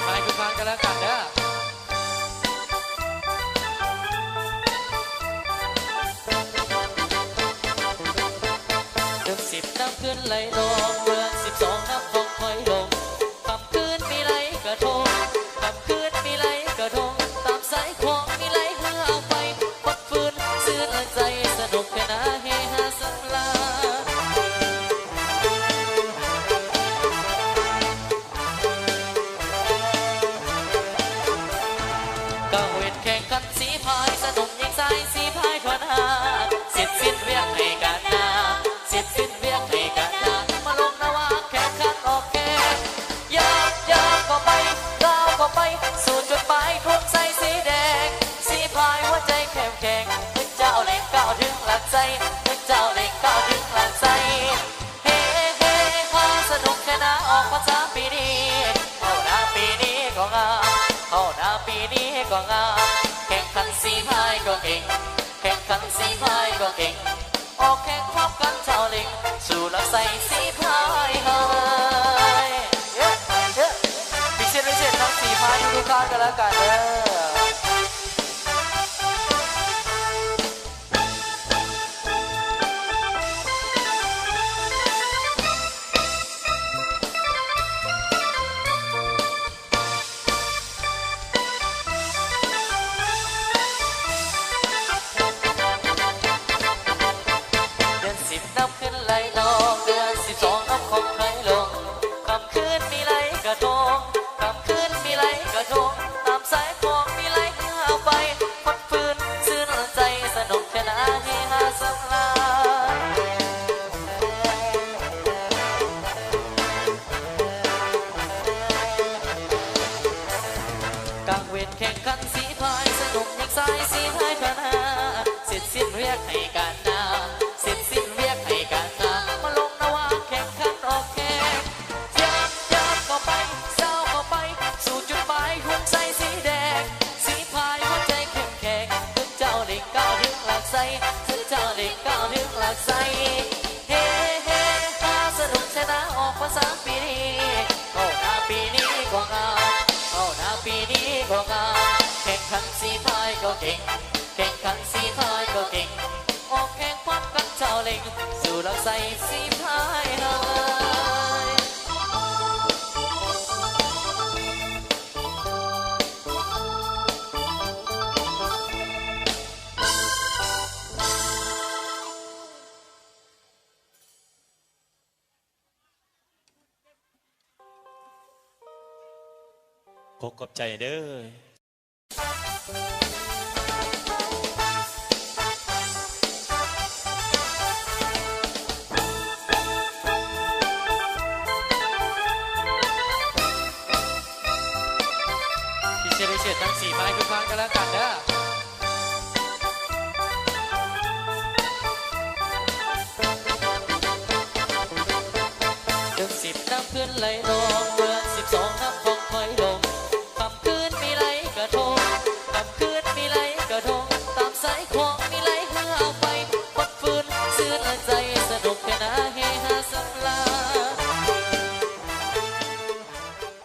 พายทุกครั้งกันแล้วกันเด้อ10น้ำขึ้นไหลลงเดือน12น้ำคงคอยลงคำคืนมีไหลกระทงคำคืนมีไหลกระทงตามสายคลองมีไหลเหือไปปัดฟืนซื่นใจสนุกแค่นาเฮฮาสำลาก้าวเวทแข่งกันสีพายสนุกยิ่งสายสีพายทวนหาเสร็จสิ้นเวียกให้กันนาเสร็จสิ้นเวียกให้กันนามาลงนาวาแข่งขันออกแก่ยากก็ไปก้าวก็ไปสู่จุดหมายทุ่งใสสีแดงสีพายหัวใจแข็งแข็งถึงเจ้าเล็กก้าวถึงหลักใจถึงเจ้าเล็กก้าวถึงหลักใจเฮ้เฮ้พาสนุกแค่นาออกภาษาปีนี้เข้าหน้าปีนี้ก็งามเข้าหน้าปีนี้ก็งามแข่งขันสีพายก็เก่งแข่งขันสีพายก็เก่งออกแข่งพร้อมกันเจ้าเล็กสู่หลักใสสีพายเฮ้ยพิเศษทั้งสีพายทุกท่านกันแล้วกันเด้อน้ำขึ้นไหลนองเดือน12น้ำคงไหลลงคำคืนมีไหลกระทงคำคืนมีไหลกระทงตามสายคลองมีไหลเหือไปพัดฟืนซื่นใจสนุกแค่นาเฮฮาสำลากางเวทแข่งขันสีพายสนุกยิ่งสายสีพายพนาเสร็จสิ้นเรียกให้กันนาเสร็จสิ้นเรียกให้กันนามาลงนาวาแข่งขันออกแข่งยากก็ไปเศร้าก็ไปสู่จุดหมายทุ่งใสสีแดงสีพายหัวใจเข้มแข็งถึงเจ้าเด็กก้าวถึงหลักใสถึงเจ้าเด็กก้าวถึงหลักใสเฮ้เฮ้พาสนุกชนะออกภาษาปีนี้เข้าหน้าปีนี้ก็งามเข้าหน้าปีนี้ก็งามแข่งขันสีพายก็เก่งแข่งขันสีพายก็เก่งออกแข่งพร้อมกันเจ้าเล็กสู่หลักใสสีพายเฮ้ยขอขอบใจเด้อพิเศษทั้ง4ไม้ทุกครั้งกันแล้วกันเด้อ10น้ำขึ้นไหลลง